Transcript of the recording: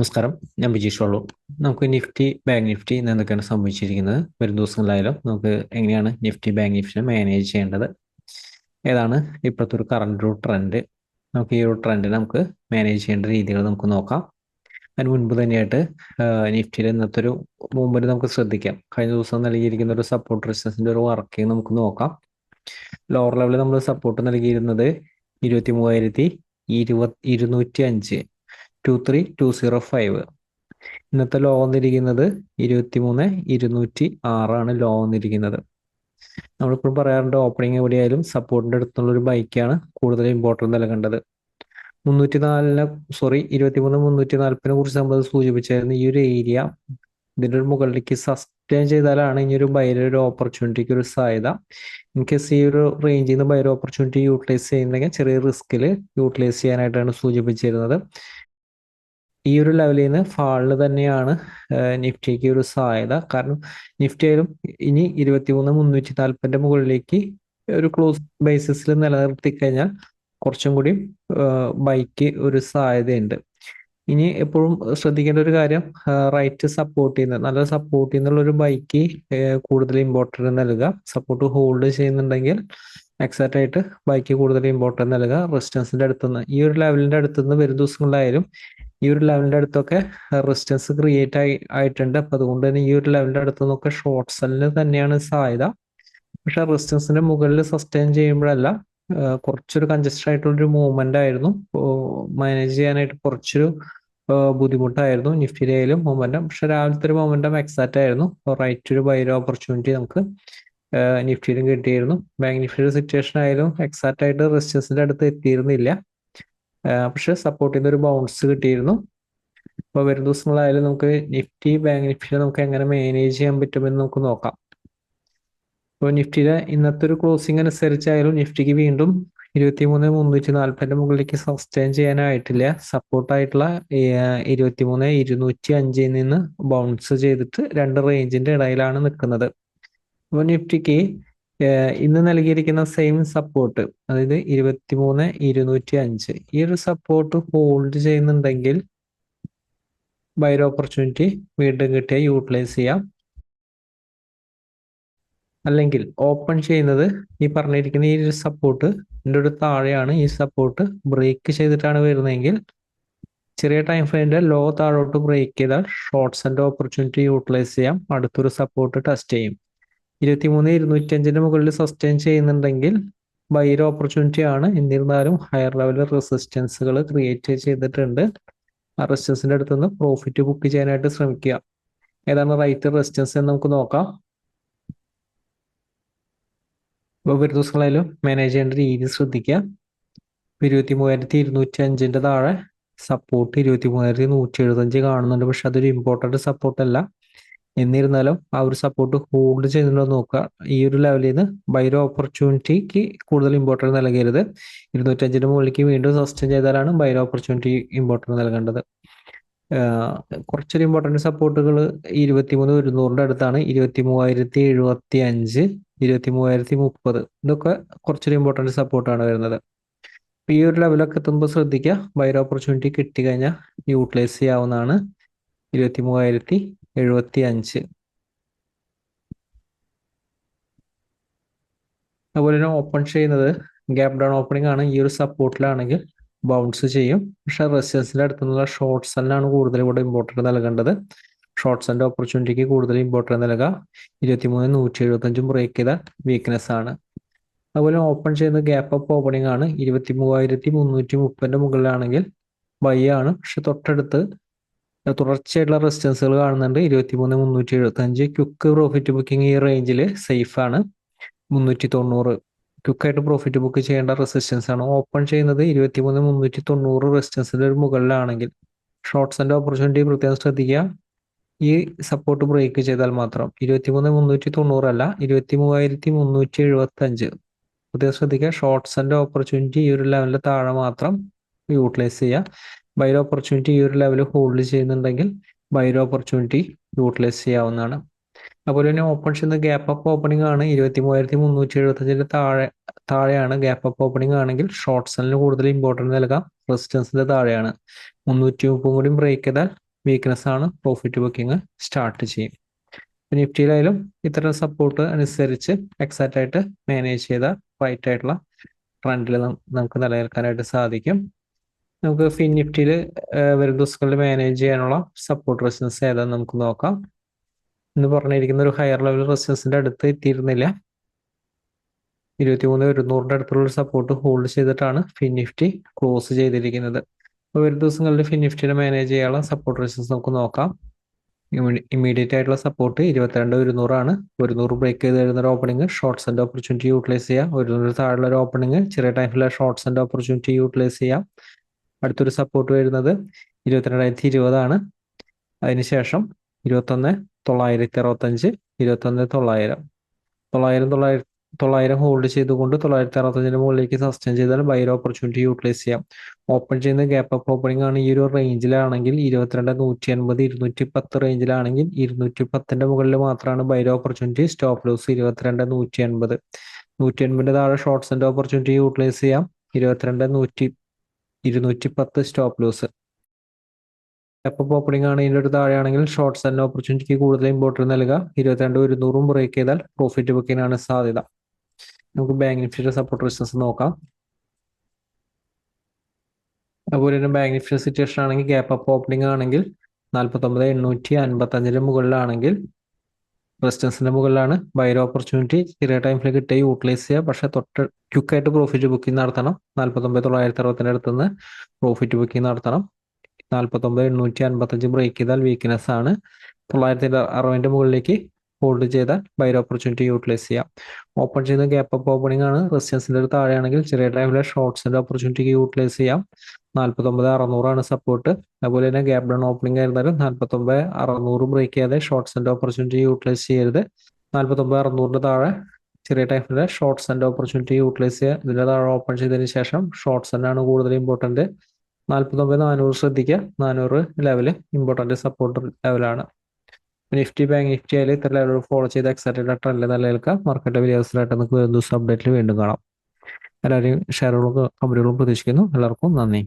നമസ്കാരം, ഞാൻ ബിജീഷ് വള്ളൂർ. നമുക്ക് നിഫ്റ്റി, ബാങ്ക് നിഫ്റ്റി ഇന്ന് എന്തൊക്കെയാണ് സംഭവിച്ചിരിക്കുന്നത്, വരും ദിവസങ്ങളിലായാലും നമുക്ക് എങ്ങനെയാണ് നിഫ്റ്റി, ബാങ്ക് നിഫ്റ്റിനെ മാനേജ് ചെയ്യേണ്ടത്, ഏതാണ് ഇപ്പോഴത്തെ ഒരു കറണ്ട് ഒരു ട്രെൻഡ്, നമുക്ക് ഈ ഒരു ട്രെൻഡിനെ നമുക്ക് മാനേജ് ചെയ്യേണ്ട രീതികൾ നമുക്ക് നോക്കാം. അതിന് മുൻപ് തന്നെയായിട്ട് നിഫ്റ്റിയിൽ ഇന്നത്തെ ഒരു മൂവ്മെന്റ് നമുക്ക് ശ്രദ്ധിക്കാം. കഴിഞ്ഞ ദിവസം നൽകിയിരിക്കുന്ന ഒരു സപ്പോർട്ട് റെസിസ്റ്റൻസിന്റെ ഒരു വർക്കിംഗ് നമുക്ക് നോക്കാം. ലോവർ ലെവലിൽ നമ്മൾ സപ്പോർട്ട് നൽകിയിരുന്നത് 23,205 23205. ഇന്നത്തെ ലോ വന്നിരിക്കുന്നത് 23,206 ലോ വന്നിരിക്കുന്നത്. നമ്മളിപ്പോൾ പറയാറുണ്ട്, ഓപ്പണിംഗ് എവിടെയായാലും സപ്പോർട്ടിന്റെ അടുത്തുള്ള ഒരു ബൈക്കാണ് കൂടുതൽ ഇമ്പോർട്ടൻസ് നൽകേണ്ടത്. 23,340 കുറിച്ച് നമ്മൾ സൂചിപ്പിച്ചായിരുന്നു. ഈ ഒരു ഏരിയ ഇതിന്റെ ഒരു മുകളിലേക്ക് സസ്റ്റെയിൻ ചെയ്താലാണ് ഇനി ഒരു ബൈയുടെ ഒരു ഓപ്പർച്യൂണിറ്റിക്ക് ഒരു സാധ്യത. ഇൻ കേസ് ഈ ഒരു റേഞ്ചിൽ നിന്ന് ബൈയുടെ ഓപ്പർച്യൂണിറ്റി യൂട്ടിലൈസ് ചെയ്യുന്നെങ്കിൽ ചെറിയ റിസ്കിൽ യൂട്ടിലൈസ് ചെയ്യാനായിട്ടാണ് സൂചിപ്പിച്ചിരുന്നത്. ഈ ഒരു ലെവലിൽ നിന്ന് ഫാളിൽ തന്നെയാണ് നിഫ്റ്റിക്ക് ഒരു സാധ്യത. കാരണം നിഫ്റ്റി ആയാലും ഇനി 23,340 മുകളിലേക്ക് ഒരു ക്ലോസ് ബേസിസിൽ നിലനിർത്തി കഴിഞ്ഞാൽ കുറച്ചും കൂടി ബൈക്ക് ഒരു സാധ്യതയുണ്ട്. ഇനി എപ്പോഴും ശ്രദ്ധിക്കേണ്ട ഒരു കാര്യം, റൈറ്റ് സപ്പോർട്ട് ചെയ്യുന്ന നല്ല സപ്പോർട്ട് ചെയ്യുന്നുള്ള ഒരു ബൈക്ക് കൂടുതൽ ഇമ്പോർട്ടൻസ് നൽകുക. സപ്പോർട്ട് ഹോൾഡ് ചെയ്യുന്നുണ്ടെങ്കിൽ എക്സാക്റ്റ് ആയിട്ട് ബൈക്ക് കൂടുതൽ ഇമ്പോർട്ടൻസ് നൽകുക. റെസിസ്റ്റൻസിന്റെ അടുത്തുനിന്ന് ഈ ഒരു ലെവലിന്റെ അടുത്തുനിന്ന് വരും ദിവസങ്ങളിലായാലും ഈ ഒരു ലെവലിന്റെ അടുത്തൊക്കെ റെസിസ്റ്റൻസ് ക്രിയേറ്റ് ആയിട്ടുണ്ട്. അപ്പൊ അതുകൊണ്ട് തന്നെ ഈ ഒരു ലെവലിന്റെ അടുത്ത് നിന്നൊക്കെ ഷോർട്ട് സെല്ലിന് തന്നെയാണ് സാധ്യത. പക്ഷെ റെസിസ്റ്റൻസിന്റെ മുകളിൽ സസ്റ്റെയിൻ ചെയ്യുമ്പോഴല്ല, കുറച്ചൊരു കൺജസ്റ്റഡ് ആയിട്ടുള്ളൊരു മൂവ്മെന്റ് ആയിരുന്നു. മാനേജ് ചെയ്യാനായിട്ട് കുറച്ചൊരു ബുദ്ധിമുട്ടായിരുന്നു നിഫ്റ്റിയിലായാലും മൊമെന്റം. പക്ഷെ രാവിലത്തെ ഒരു മൊമെന്റം എക്സാക്റ്റ് ആയിരുന്നു. റൈറ്റ് ഒരു ബൈ ഓപ്പർച്യൂണിറ്റി നമുക്ക് നിഫ്റ്റിയിലും കിട്ടിയിരുന്നു. ബാങ്ക് നിഫ്റ്റിയുടെ സിറ്റുവേഷൻ ആയാലും എക്സാക്റ്റ് ആയിട്ട് റെസിസ്റ്റൻസിന്റെ അടുത്ത് എത്തിയിരുന്നില്ല. പക്ഷെ സപ്പോർട്ട് ചെയ്ത ഒരു ബൗൺസ് കിട്ടിയിരുന്നു. അപ്പോൾ വരും ദിവസങ്ങളായാലും നമുക്ക് നിഫ്റ്റി, ബാങ്ക് നിഫ്റ്റിയെ നമുക്ക് എങ്ങനെ മാനേജ് ചെയ്യാൻ പറ്റുമെന്ന് നമുക്ക് നോക്കാം. അപ്പോൾ നിഫ്റ്റിയുടെ ഇന്നത്തെ ഒരു ക്ലോസിംഗ് അനുസരിച്ചായാലും നിഫ്റ്റിക്ക് വീണ്ടും 23,340 മുകളിലേക്ക് സസ്റ്റെയിൻ ചെയ്യാനായിട്ടില്ല. സപ്പോർട്ടായിട്ടുള്ള 23,205 നിന്ന് ബൗൺസ് ചെയ്തിട്ട് രണ്ട് റേഞ്ചിന്റെ ഇടയിലാണ് നിൽക്കുന്നത്. അപ്പോൾ നിഫ്റ്റിക്ക് ഇന്ന് നൽകിയിരിക്കുന്ന സെയിം സപ്പോർട്ട്, അതായത് 23,205, ഈ ഒരു സപ്പോർട്ട് ഹോൾഡ് ചെയ്യുന്നുണ്ടെങ്കിൽ ബൈ ഓപ്പർച്യൂണിറ്റി വീണ്ടും കിട്ടിയ യൂട്ടിലൈസ് ചെയ്യാം. അല്ലെങ്കിൽ ഓപ്പൺ ചെയ്യുന്നത് ഈ പറഞ്ഞിരിക്കുന്ന ഈ ഒരു സപ്പോർട്ട് ഒരു താഴെയാണ്. ഈ സപ്പോർട്ട് ബ്രേക്ക് ചെയ്തിട്ടാണ് വരുന്നതെങ്കിൽ ചെറിയ ടൈം ഫ്രെയിമിന്റെ ലോ താഴോട്ട് ബ്രേക്ക് ചെയ്താൽ ഷോർട്ട്സിന്റെ ഓപ്പർച്യൂണിറ്റി യൂട്ടിലൈസ് ചെയ്യാം. അടുത്തൊരു സപ്പോർട്ട് ടെസ്റ്റ് ചെയ്യും. 23,205 മുകളിൽ സസ്റ്റെയിൻ ചെയ്യുന്നുണ്ടെങ്കിൽ ബൈയുടെ ഓപ്പർച്യൂണിറ്റി ആണ്. എന്നിരുന്നാലും ഹയർ ലെവൽ റെസിസ്റ്റൻസുകൾ ക്രിയേറ്റ് ചെയ്തിട്ടുണ്ട്. ആ റെസിസ്റ്റൻസിന്റെ അടുത്തുനിന്ന് പ്രോഫിറ്റ് ബുക്ക് ചെയ്യാനായിട്ട് ശ്രമിക്കുക. ഏതാണ് റൈറ്റ് റെസിസ്റ്റൻസ് എന്ന് നമുക്ക് നോക്കാം. ഇപ്പോൾ വരും ദിവസങ്ങളായാലും മാനേജ് ചെയ്യേണ്ട രീതി ശ്രദ്ധിക്കുക. 23,205 താഴെ സപ്പോർട്ട് 23,175 കാണുന്നുണ്ട്. പക്ഷെ അതൊരു ഇമ്പോർട്ടന്റ് സപ്പോർട്ട് അല്ല. എന്നിരുന്നാലും ആ ഒരു സപ്പോർട്ട് ഹോൾഡ് ചെയ്യുന്നുണ്ടോ നോക്കുക. ഈ ഒരു ലെവലിൽ നിന്ന് ബൈയുടെ ഓപ്പർച്യൂണിറ്റിക്ക് കൂടുതൽ ഇമ്പോർട്ടൻസ് നൽകരുത്. 205 മുകളിലേക്ക് വീണ്ടും സസ്റ്റെയിൻ ചെയ്താലാണ് ബൈയുടെ ഓപ്പർച്യൂണിറ്റി ഇമ്പോർട്ടൻസ് നൽകേണ്ടത്. കുറച്ചൊരു ഇമ്പോർട്ടന്റ് സപ്പോർട്ടുകൾ 23,100 അടുത്താണ്. 23,075, 23,030, ഇതൊക്കെ കുറച്ചൊരു ഇമ്പോർട്ടന്റ് സപ്പോർട്ടാണ് വരുന്നത്. ഈ ഒരു ലെവലൊക്കെ എത്തുമ്പോൾ ശ്രദ്ധിക്കുക. ബൈയുടെ ഓപ്പർച്യൂണിറ്റി കിട്ടിക്കഴിഞ്ഞാൽ യൂട്ടിലൈസ് ചെയ്യാവുന്നതാണ്. 23,075. അതുപോലെ തന്നെ ഓപ്പൺ ചെയ്യുന്നത് ഗ്യാപ് ഡൗൺ ഓപ്പണിംഗ് ആണ്. ഈ ഒരു സപ്പോർട്ടിലാണെങ്കിൽ ബൗൺസ് ചെയ്യും. പക്ഷെ റെസിസ്റ്റൻസിന്റെ അടുത്തുനിന്നുള്ള ഷോർട്ട് സെല്ലിനാണ് കൂടുതൽ ഇവിടെ ഇമ്പോർട്ടൻസ് നൽകേണ്ടത്. ഷോർട്ട് സെല്ലിന്റെ ഓപ്പർച്യൂണിറ്റിക്ക് കൂടുതൽ ഇമ്പോർട്ടൻസ് നൽകുക. 23,175 ബ്രേക്ക് ചെയ്താൽ വീക്ക്നെസ് ആണ്. അതുപോലെ ഓപ്പൺ ചെയ്യുന്ന ഗ്യാപ്പ് അപ്പ് ഓപ്പണിംഗ് ആണ്. 23,330 മുകളിലാണെങ്കിൽ ബൈ ആണ്. പക്ഷെ തൊട്ടടുത്ത് തുടർച്ചയായിട്ടുള്ള റെസിസ്റ്റൻസുകൾ കാണുന്നുണ്ട്. 23,375 ക്വിക്ക് പ്രോഫിറ്റ് ബുക്കിംഗ് ഈ റേഞ്ചിൽ സേഫ് ആണ്. 390 ക്വിക്കായിട്ട് പ്രോഫിറ്റ് ബുക്ക് ചെയ്യേണ്ട റെസിസ്റ്റൻസ് ആണ്. ഓപ്പൺ ചെയ്യുന്നത് 23,390 റെസിസ്റ്റൻസിന്റെ ഒരു മുകളിലാണെങ്കിൽ ഷോർട്ട്സിന്റെ ഓപ്പർച്യൂണിറ്റി പ്രത്യേകം ശ്രദ്ധിക്കുക. ഈ സപ്പോർട്ട് ബ്രേക്ക് ചെയ്താൽ മാത്രം 23,390 അല്ല, 23,375 പ്രത്യേകം ശ്രദ്ധിക്കുക. ഷോർട്ട്സിന്റെ ഓപ്പർച്യൂണിറ്റി ഈ ഒരു ലെവലിൽ താഴെ മാത്രം യൂട്ടിലൈസ് ചെയ്യുക. ബൈയുടെ ഓപ്പർച്യൂണിറ്റി ഈ ഒരു ലെവൽ ഹോൾഡ് ചെയ്യുന്നുണ്ടെങ്കിൽ ബൈയുടെ ഓപ്പർച്യൂണിറ്റി യൂട്ടിലൈസ് ചെയ്യാവുന്നതാണ്. അതുപോലെ തന്നെ ഓപ്പൺ ചെയ്യുന്ന ഗ്യാപ്പ് അപ്പ് ഓപ്പണിംഗ് ആണ്. 23,375 താഴെയാണ് ഗ്യാപ്പ് അപ്പ് ഓപ്പണിംഗ് ആണെങ്കിൽ ഷോർട്ട് സെല്ലിന് കൂടുതൽ ഇമ്പോർട്ടൻസ് നൽകാം. റെസിസ്റ്റൻസിന്റെ താഴെയാണ്. 330 കൂടി ബ്രേക്ക് ചെയ്താൽ വീക്ക്നെസ് ആണ്, പ്രോഫിറ്റ് ബുക്കിംഗ് സ്റ്റാർട്ട് ചെയ്യും. നിഫ്റ്റിയിലായാലും ഇത്തരം സപ്പോർട്ട് അനുസരിച്ച് എക്സാക്റ്റ് ആയിട്ട് മാനേജ് ചെയ്ത റൈറ്റ് ആയിട്ടുള്ള ട്രെൻഡിൽ നമുക്ക് നിലനിൽക്കാനായിട്ട് സാധിക്കും. നമുക്ക് ഫിൻ നിഫ്റ്റിയിൽ വരും ദിവസങ്ങളിൽ മാനേജ് ചെയ്യാനുള്ള സപ്പോർട്ട് റെസിസ്റ്റൻസ് ഏതാണെന്ന് നമുക്ക് നോക്കാം. എന്ന് പറഞ്ഞിരിക്കുന്ന ഒരു ഹയർ ലെവൽ റെസിസ്റ്റൻസിന്റെ അടുത്ത് എത്തിയിരുന്നില്ല. 23,100 അടുത്തുള്ള ഒരു സപ്പോർട്ട് ഹോൾഡ് ചെയ്തിട്ടാണ് ഫിൻ നിഫ്റ്റി ക്ലോസ് ചെയ്തിരിക്കുന്നത്. അപ്പോൾ വരും ദിവസങ്ങളിൽ ഫിൻ നിഫ്റ്റിനെ മാനേജ് ചെയ്യാനുള്ള സപ്പോർട്ട് റെസിസ്റ്റൻസ് നമുക്ക് നോക്കാം. ഇമ്മീഡിയറ്റ് ആയിട്ടുള്ള സപ്പോർട്ട് 22,100 ആണ്. 100 ബ്രേക്ക് ചെയ്ത് വരുന്ന ഒരു opening shorts and opportunity utilise ചെയ്യാം. 100 താഴെയുള്ള ഒരു ഓപ്പണിംഗ് ചെറിയ ടൈമിലുള്ള ഷോർട്ട്സ് ആൻഡ് ഓപ്പർച്യൂണിറ്റി യൂട്ടിലൈസ് ചെയ്യാം. അടുത്തൊരു സപ്പോർട്ട് വരുന്നത് 22,020 ആണ്. അതിനുശേഷം 21,965, 21,900 900 ഹോൾഡ് ചെയ്തുകൊണ്ട് 965 മുകളിലേക്ക് സസ്റ്റെയിൻ ചെയ്താൽ ബൈർ ഓപ്പർച്യൂണിറ്റി യൂട്ടിലൈസ് ചെയ്യാം. ഓപ്പൺ ചെയ്യുന്ന ഗ്യാപ്പ് അപ്പ് ഓപ്പണിംഗ് ആണ് ഈ ഒരു റേഞ്ചിലാണെങ്കിൽ 22,180, 210 റേഞ്ചിലാണെങ്കിൽ 210 മുകളിൽ മാത്രമാണ് ബൈർ ഓപ്പർച്യൂണിറ്റി. Stop loss 22,180. 180 താഴെ ഷോർട്ട്സ് ആൻഡ് ഓപ്പർച്യൂണിറ്റി യൂട്ടിലൈസ് ചെയ്യാം. 22,210 stop loss. Gap up opening ആണ് ഇതിൻ്റെ ഒരു താഴെയാണെങ്കിൽ ഷോർട്ട്സ് ആൻഡ് ഓപ്പർച്യൂണിറ്റിക്ക് കൂടുതൽ ഇമ്പോർട്ടൻസ് നൽകുക. 22,100 ബ്രേക്ക് ചെയ്താൽ പ്രോഫിറ്റ് ബുക്കിംഗാണ് സാധ്യത. നമുക്ക് ബാങ്ക് നിഫ്റ്റിയുടെ സപ്പോർട്ട് റെസിസ്റ്റൻസ് നോക്കാം. അതുപോലെ തന്നെ ബാങ്ക് നിഫ്റ്റി സിറ്റുവേഷൻ ആണെങ്കിൽ ഗ്യാപ്പ് അപ്പ് ഓപ്പണിംഗ് ആണെങ്കിൽ 49,855 മുകളിലാണെങ്കിൽ റെസിസ്റ്റൻസിന്റെ മുകളിലാണ് ബൈർ ഓപ്പർച്യൂണിറ്റി. ചെറിയ ടൈമിൽ കിട്ടിയ യൂട്ടിലൈസ് ചെയ്യുക. പക്ഷെ തൊട്ട് ക്വിക്കായിട്ട് പ്രോഫിറ്റ് ബുക്കിംഗ് നടത്തണം. 49,960 അടുത്തുനിന്ന് പ്രോഫിറ്റ് ബുക്കിംഗ് നടത്തണം. 49,855 ബ്രേക്ക് ചെയ്താൽ വീക്ക്നെസ് ആണ്. 960 മുകളിലേക്ക് ഹോൾഡ് ചെയ്താൽ ബൈർ ഓപ്പർച്യൂണിറ്റി യൂട്ടിലൈസ് ചെയ്യാം. ഓപ്പൺ ചെയ്യുന്ന ഗ്യാപ്പ് അപ്പ് ഓപ്പണിംഗ് ആണ്. റെസിസ്റ്റൻസിന്റെ ഒരു താഴെയാണെങ്കിൽ ചെറിയ ടൈമിലെ ഷോർട്ട്സിന്റെ ഓപ്പർച്യൂണിറ്റിക്ക് യൂട്ടിലൈസ് ചെയ്യാം. 49,600 ആണ് സപ്പോർട്ട്. അതുപോലെ തന്നെ ഗ്യാപ്പ് ഡൗൺ ഓപ്പണിംഗ് ആയിരുന്നാലും 49,600 ബ്രേക്ക് ചെയ്യാതെ ഷോർട്ട്സിന്റെ ഓപ്പർച്യൂണിറ്റി യൂട്ടിലൈസ് ചെയ്യരുത്. 49,600 താഴെ ചെറിയ ടൈമിലെ ഷോർട്ട്സിന്റെ ഓപ്പർച്യൂണിറ്റി യൂട്ടിലൈസ് ചെയ്യുക. ഇതിന്റെ താഴെ ഓപ്പൺ ചെയ്തതിന് ശേഷം ഷോർട്ട്സ് തന്നെയാണ് കൂടുതൽ ഇമ്പോർട്ടന്റ്. 49,400 ശ്രദ്ധിക്കുക. 400 ലെവല് ഇമ്പോർട്ടന്റ് സപ്പോർട്ട് ലെവലാണ്. നിഫ്റ്റി ബാങ്ക് നിഫ്റ്റി ആയാലും ഇത്ര ലെവൽ ഫോളോ ചെയ്ത് എക്സാക്റ്റ് ട്രെൻഡിൽ നിലനിൽക്കാം. മാർക്കറ്റ് വലിയ അവസരമായിട്ട് നമുക്ക് ദിവസം അപ്ഡേറ്റിൽ വീണ്ടും കാണാം. എല്ലാവരെയും ഷെയറുകളും കമ്പനികളും പ്രതീക്ഷിക്കുന്നു. എല്ലാവർക്കും നന്ദി.